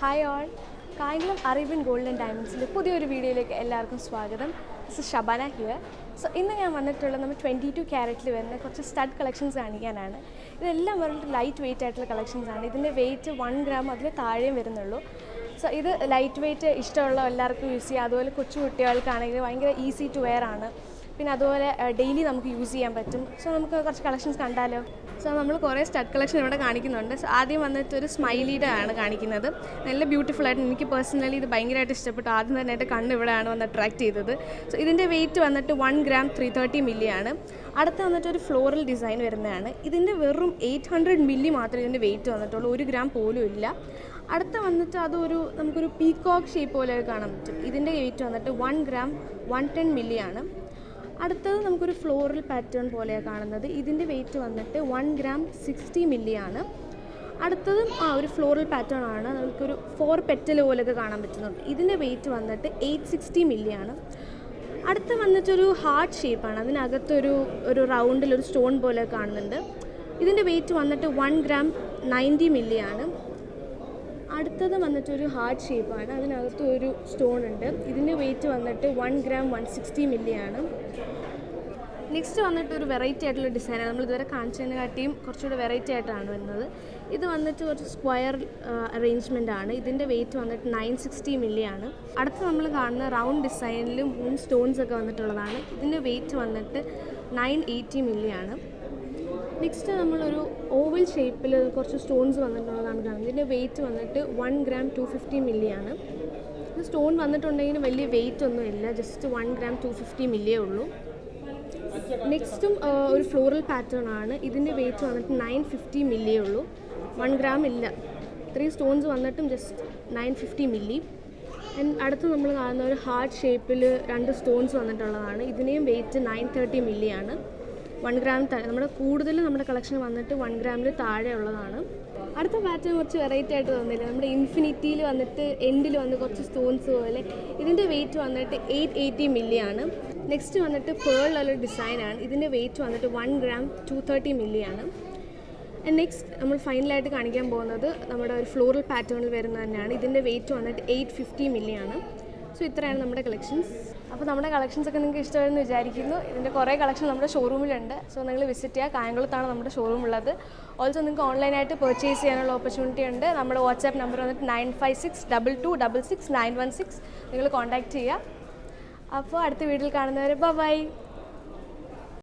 Hi all, Kayamkulam Arabian Gold and Diamonds പുതിയൊരു വീഡിയോയിലേക്ക് എല്ലാവർക്കും സ്വാഗതം. This is Shabana here. So ഇന്ന് ഞാൻ വന്നിട്ടുള്ളത് നമ്മൾ 22 ക്യാരറ്റിൽ വരുന്ന കുറച്ച് സ്റ്റഡ് കളക്ഷൻസ് കാണിക്കാനാണ്. ഇതെല്ലാം വളരെ ലൈറ്റ് വെയിറ്റ് ആയിട്ടുള്ള കളക്ഷൻസ് ആണ്. ഇതിൻ്റെ വെയിറ്റ് 1 gram അതിൽ താഴെയും വരുന്നുള്ളൂ. സോ ഇത് ലൈറ്റ് വെയിറ്റ് ഇഷ്ടമുള്ള എല്ലാവർക്കും യൂസ് ചെയ്യാം. അതുപോലെ കൊച്ചു കുട്ടികൾക്കാണെങ്കിൽ ഭയങ്കര ഈസി ടു വെയർ ആണ്. പിന്നെ അതുപോലെ ഡെയിലി നമുക്ക് യൂസ് ചെയ്യാൻ പറ്റും. സോ നമുക്ക് കുറച്ച് കളക്ഷൻസ് കണ്ടാലോ. സോ നമ്മൾ കുറേ സ്റ്റഡ് കളക്ഷൻ ഇവിടെ കാണിക്കുന്നുണ്ട്. സോ ആദ്യം വന്നിട്ട് ഒരു സ്മൈലിയുടെ ആണ് കാണിക്കുന്നത്. നല്ല ബ്യൂട്ടിഫുൾ ആയിട്ട് എനിക്ക് പേഴ്സണലി ഇത് ഭയങ്കരമായിട്ട് ഇഷ്ടപ്പെട്ടു. ആദ്യം തന്നെ എൻ്റെ കണ്ണ് ഇവിടെയാണ് വന്ന് അട്രാക്ട് ചെയ്തത്. സോ ഇതിൻ്റെ വെയിറ്റ് വന്നിട്ട് 1 gram 330 milli ആണ്. അടുത്ത് വന്നിട്ട് ഒരു ഫ്ലോറൽ ഡിസൈൻ വരുന്നതാണ്. ഇതിൻ്റെ വെറും 800 milli മാത്രമേ ഇതിൻ്റെ വെയിറ്റ് വന്നിട്ടുള്ളൂ. 1 gram പോലും ഇല്ല. അടുത്ത വന്നിട്ട് നമുക്കൊരു പീകോക്ക് ഷേപ്പ് പോലെ കാണാൻ പറ്റും. ഇതിൻ്റെ വെയിറ്റ് വന്നിട്ട് 1 gram 110 milli ആണ്. അടുത്തത് നമുക്കൊരു ഫ്ലോറൽ പാറ്റേൺ പോലെയാണ് കാണുന്നത്. ഇതിൻ്റെ വെയിറ്റ് വന്നിട്ട് 1 gram 60 milli ആണ്. അടുത്തതും ഒരു ഫ്ലോറൽ പാറ്റേൺ ആണ്. നമുക്കൊരു 4 petal പോലെയൊക്കെ കാണാൻ പറ്റുന്നുണ്ട്. ഇതിൻ്റെ വെയിറ്റ് വന്നിട്ട് 860 milli ആണ്. അടുത്ത വന്നിട്ടൊരു ഹാർട്ട് ഷേപ്പാണ്. അതിനകത്തൊരു റൗണ്ടിലൊരു സ്റ്റോൺ പോലെ കാണുന്നുണ്ട്. ഇതിൻ്റെ വെയിറ്റ് വന്നിട്ട് 1 gram 90 milli ആണ്. അടുത്തത് വന്നിട്ടൊരു ഹാർട്ട് ഷേപ്പാണ്. അതിനകത്ത് ഒരു സ്റ്റോൺ ഉണ്ട്. ഇതിൻ്റെ വെയിറ്റ് വന്നിട്ട് 1 gram 160 milli ആണ്. നെക്സ്റ്റ് വന്നിട്ട് ഒരു വെറൈറ്റി ആയിട്ടുള്ള ഡിസൈനാണ്. നമ്മൾ ഇതുവരെ കാണിച്ചതിനെ കാട്ടിയും കുറച്ചുകൂടെ വെറൈറ്റി ആയിട്ടാണ് വരുന്നത്. ഇത് വന്നിട്ട് കുറച്ച് സ്ക്വയർ അറേഞ്ച്മെൻ്റ് ആണ്. ഇതിൻ്റെ വെയിറ്റ് വന്നിട്ട് 960 milli ആണ്. അടുത്ത് നമ്മൾ കാണുന്ന റൗണ്ട് ഡിസൈനിലും 3 സ്റ്റോൺസ് ഒക്കെ വന്നിട്ടുള്ളതാണ്. ഇതിൻ്റെ വെയിറ്റ് വന്നിട്ട് 980 milli ആണ്. നെക്സ്റ്റ് നമ്മളൊരു ഓവൽ ഷേപ്പിൽ കുറച്ച് സ്റ്റോൺസ് വന്നിട്ടുള്ളതാണ് കാണുന്നത്. ഇതിൻ്റെ വെയിറ്റ് വന്നിട്ട് 1 gram 250 milli ആണ്. ഇത് സ്റ്റോൺ വന്നിട്ടുണ്ടെങ്കിൽ വലിയ വെയിറ്റ് ഒന്നും ഇല്ല. ജസ്റ്റ് 1 gram 250 milli ഉള്ളൂ. നെക്സ്റ്റും ഒരു ഫ്ലോറൽ പാറ്റേൺ ആണ്. ഇതിൻ്റെ വെയിറ്റ് വന്നിട്ട് 950 milli ഉള്ളൂ. 1 gram ഇല്ല. ഇത്രയും സ്റ്റോൺസ് വന്നിട്ടും ജസ്റ്റ് 950 milli. അടുത്ത് നമ്മൾ കാണുന്ന ഒരു ഹാർട്ട് ഷേപ്പിൽ 2 സ്റ്റോൺസ് വന്നിട്ടുള്ളതാണ്. ഇതിനെയും വെയിറ്റ് 930 milli ആണ്. 1 gram നമ്മുടെ കളക്ഷൻ വന്നിട്ട് 1 gram താഴെ ഉള്ളതാണ്. അടുത്ത പാറ്റേൺ കുറച്ച് വെറൈറ്റി ആയിട്ട് തോന്നില്ല. നമ്മുടെ ഇൻഫിനിറ്റിയിൽ വന്നിട്ട് എൻഡിൽ വന്ന് കുറച്ച് സ്റ്റോൺസ് പോലെ. ഇതിൻ്റെ വെയിറ്റ് വന്നിട്ട് 880 milli ആണ്. നെക്സ്റ്റ് വന്നിട്ട് പേളിലുള്ള ഡിസൈനാണ്. ഇതിൻ്റെ വെയിറ്റ് വന്നിട്ട് 1 gram 230 milli ആണ്. നെക്സ്റ്റ് നമ്മൾ ഫൈനലായിട്ട് കാണിക്കാൻ പോകുന്നത് നമ്മുടെ ഒരു ഫ്ലോറൽ പാറ്റേണിൽ വരുന്നത് തന്നെയാണ്. ഇതിൻ്റെ വെയിറ്റ് വന്നിട്ട് 850 milli ആണ്. സോ ഇത്രയാണ് നമ്മുടെ കളക്ഷൻസ്. അപ്പോൾ നമ്മുടെ കളക്ഷൻസ് ഒക്കെ നിങ്ങൾക്ക് ഇഷ്ടമായെന്ന് വിചാരിക്കുന്നു. ഇതിൻ്റെ കുറേ കളക്ഷൻ നമ്മുടെ ഷോറൂമിലുണ്ട്. സോ നിങ്ങൾ വിസിറ്റ് ചെയ്യുക. കായംകുളത്താണ് നമ്മുടെ ഷോറൂം ഉള്ളത്. ഓൾസോ നിങ്ങൾക്ക് ഓൺലൈനായിട്ട് പർച്ചേസ് ചെയ്യാനുള്ള ഓപ്പർച്യൂണിറ്റി ഉണ്ട്. നമ്മുടെ വാട്സാപ്പ് നമ്പർ വന്നിട്ട് 9562266916. നിങ്ങൾ കോൺടാക്റ്റ് ചെയ്യുക. അപ്പോൾ അടുത്ത വീഡിയോയിൽ കാണുന്നവരെ ബൈ.